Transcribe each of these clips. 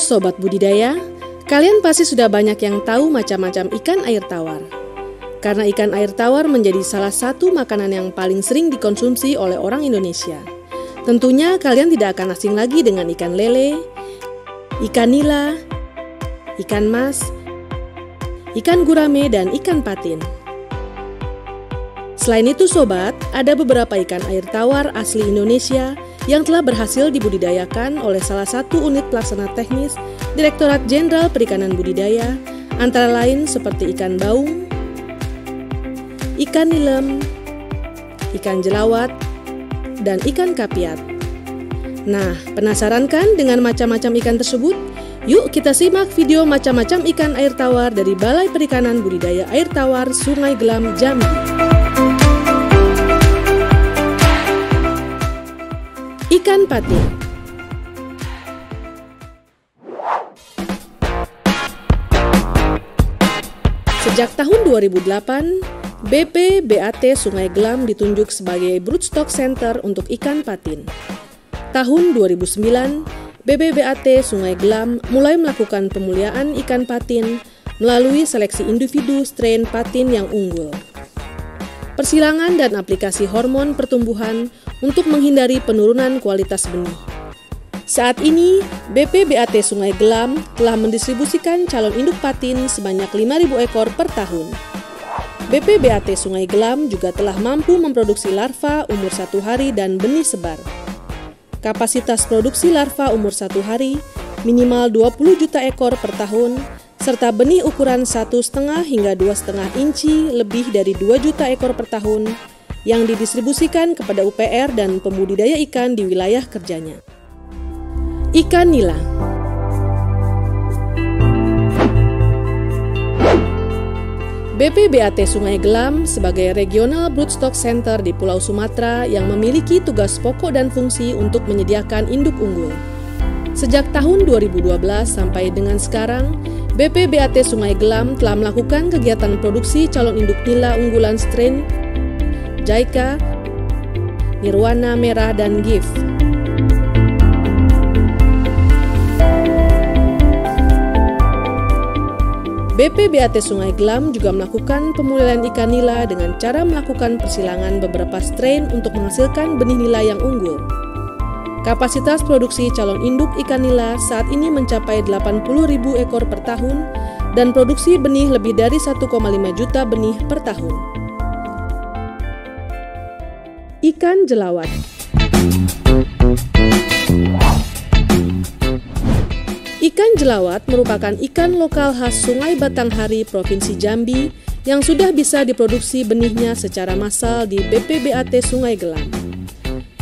Sobat Budidaya, kalian pasti sudah banyak yang tahu macam-macam ikan air tawar. Karena ikan air tawar menjadi salah satu makanan yang paling sering dikonsumsi oleh orang Indonesia. Tentunya kalian tidak akan asing lagi dengan ikan lele, ikan nila, ikan mas, ikan gurame, dan ikan patin. Selain itu sobat, ada beberapa ikan air tawar asli Indonesia yang telah berhasil dibudidayakan oleh salah satu unit pelaksana teknis Direktorat Jenderal Perikanan Budidaya, antara lain seperti ikan baung, ikan nilem, ikan jelawat, dan ikan kapiat. Nah, penasaran kan dengan macam-macam ikan tersebut? Yuk kita simak video macam-macam ikan air tawar dari Balai Perikanan Budidaya Air Tawar Sungai Gelam, Jambi. Ikan patin. Sejak tahun 2008, BPBAT Sungai Gelam ditunjuk sebagai Broodstock Center untuk ikan patin. Tahun 2009, BPBAT Sungai Gelam mulai melakukan pemuliaan ikan patin melalui seleksi individu strain patin yang unggul, persilangan dan aplikasi hormon pertumbuhan untuk menghindari penurunan kualitas benih. Saat ini, BPBAT Sungai Gelam telah mendistribusikan calon induk patin sebanyak 5.000 ekor per tahun. BPBAT Sungai Gelam juga telah mampu memproduksi larva umur 1 hari dan benih sebar. Kapasitas produksi larva umur 1 hari minimal 20 juta ekor per tahun, serta benih ukuran 1,5 hingga 2,5 inci lebih dari 2 juta ekor per tahun yang didistribusikan kepada UPR dan pembudidaya ikan di wilayah kerjanya. Ikan nila. BPBAT Sungai Gelam sebagai Regional Broodstock Center di Pulau Sumatera yang memiliki tugas pokok dan fungsi untuk menyediakan induk unggul. Sejak tahun 2012 sampai dengan sekarang, BPBAT Sungai Gelam telah melakukan kegiatan produksi calon induk nila unggulan strain Jaika, Nirwana Merah, dan Gift. BPBAT Sungai Gelam juga melakukan pemulihan ikan nila dengan cara melakukan persilangan beberapa strain untuk menghasilkan benih nila yang unggul. Kapasitas produksi calon induk ikan nila saat ini mencapai 80.000 ekor per tahun dan produksi benih lebih dari 1,5 juta benih per tahun. Ikan jelawat. Ikan jelawat merupakan ikan lokal khas Sungai Batanghari, Provinsi Jambi yang sudah bisa diproduksi benihnya secara massal di BPBAT Sungai Gelam.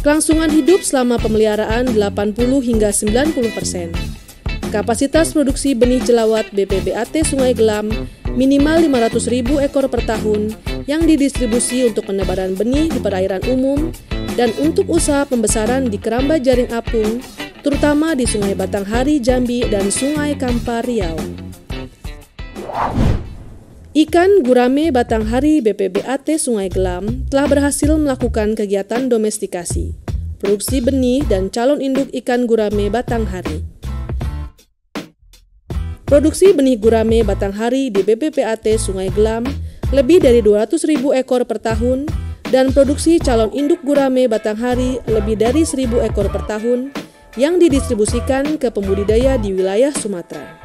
Kelangsungan hidup selama pemeliharaan 80 hingga 90%. Kapasitas produksi benih jelawat BPBAT Sungai Gelam minimal 500.000 ekor per tahun yang didistribusi untuk penebaran benih di perairan umum dan untuk usaha pembesaran di keramba jaring apung, terutama di Sungai Batanghari, Jambi, dan Sungai Kampar, Riau. Ikan gurame Batanghari BPBAT Sungai Gelam telah berhasil melakukan kegiatan domestikasi, produksi benih dan calon induk ikan gurame Batanghari. Produksi benih gurame Batanghari di BPBAT Sungai Gelam lebih dari 200.000 ekor per tahun dan produksi calon induk gurame Batanghari lebih dari 1.000 ekor per tahun yang didistribusikan ke pembudidaya di wilayah Sumatera.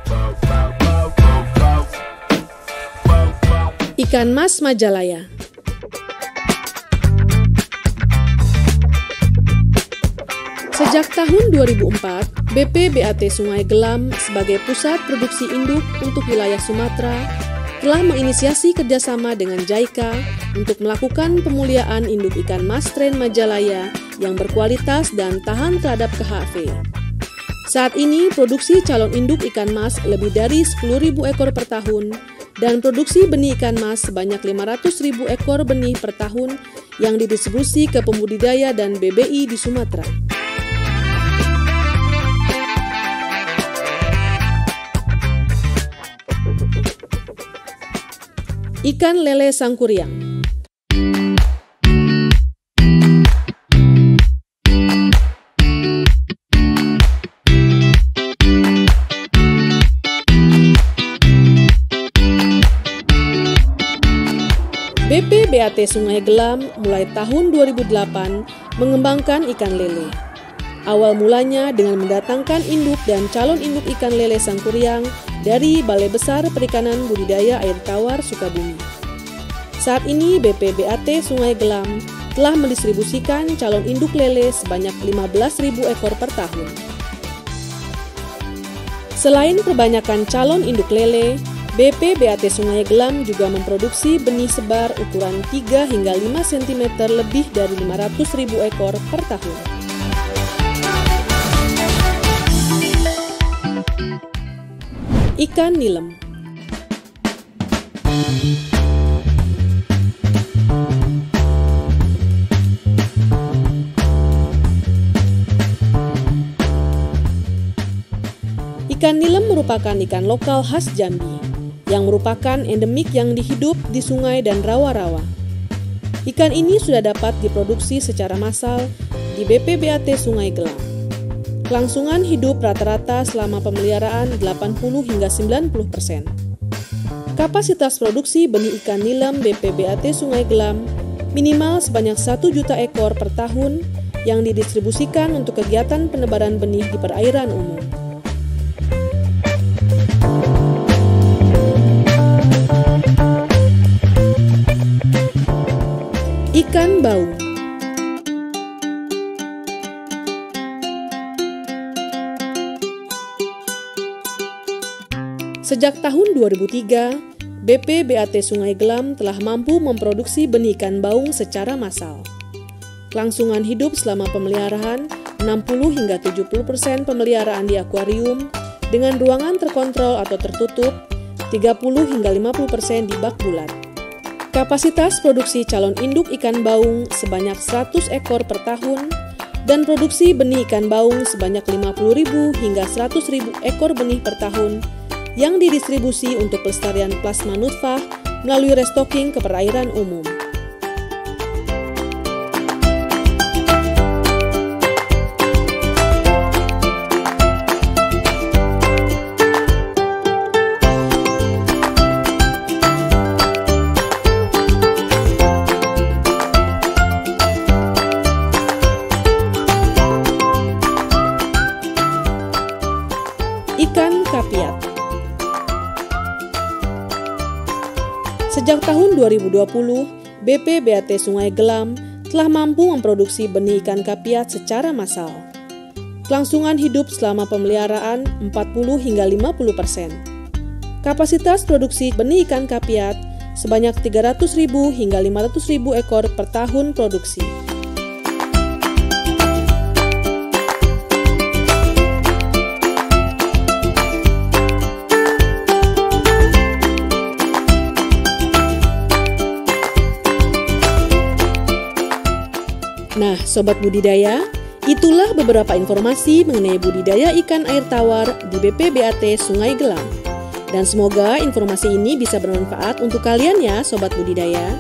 Ikan mas Majalaya. Sejak tahun 2004, BPBAT Sungai Gelam sebagai pusat produksi induk untuk wilayah Sumatera telah menginisiasi kerjasama dengan Jaika untuk melakukan pemuliaan induk ikan mas strain Majalaya yang berkualitas dan tahan terhadap KHV. Saat ini produksi calon induk ikan mas lebih dari 10.000 ekor per tahun dan produksi benih ikan mas sebanyak 500.000 ekor benih per tahun yang didistribusi ke pembudidaya dan BBI di Sumatera. Ikan lele Sangkuriang. BP BAT Sungai Gelam mulai tahun 2008 mengembangkan ikan lele. Awal mulanya dengan mendatangkan induk dan calon induk ikan lele Sangkuriang dari Balai Besar Perikanan Budidaya Air Tawar Sukabumi. Saat ini BP BAT Sungai Gelam telah mendistribusikan calon induk lele sebanyak 15.000 ekor per tahun. Selain perbanyakan calon induk lele, BP BAT Sungai Gelam juga memproduksi benih sebar ukuran 3 hingga 5 cm lebih dari 500.000 ekor per tahun. Ikan nilem. Ikan nilem merupakan ikan lokal khas Jambi, yang merupakan endemik yang hidup di sungai dan rawa-rawa. Ikan ini sudah dapat diproduksi secara massal di BP BAT Sungai Gelam. Kelangsungan hidup rata-rata selama pemeliharaan 80 hingga 90%. Kapasitas produksi benih ikan nilem BP BAT Sungai Gelam minimal sebanyak 1 juta ekor per tahun yang didistribusikan untuk kegiatan penebaran benih di perairan umum. Ikan baung. Sejak tahun 2003, BP BAT Sungai Gelam telah mampu memproduksi benih ikan baung secara massal. Kelangsungan hidup selama pemeliharaan 60 hingga 70% pemeliharaan di akuarium dengan ruangan terkontrol atau tertutup, 30 hingga 50% di bak bulat. Kapasitas produksi calon induk ikan baung sebanyak 100 ekor per tahun dan produksi benih ikan baung sebanyak 50.000 hingga 100.000 ekor benih per tahun yang didistribusi untuk pelestarian plasma nutfah melalui restocking ke perairan umum. Ikan kapiat. Sejak tahun 2020, BP BAT Sungai Gelam telah mampu memproduksi benih ikan kapiat secara massal. Kelangsungan hidup selama pemeliharaan 40 hingga 50%. Kapasitas produksi benih ikan kapiat sebanyak 300.000 hingga 500.000 ekor per tahun produksi. Nah, Sobat Budidaya, itulah beberapa informasi mengenai budidaya ikan air tawar di BP BAT Sungai Gelam. Dan semoga informasi ini bisa bermanfaat untuk kalian ya, Sobat Budidaya.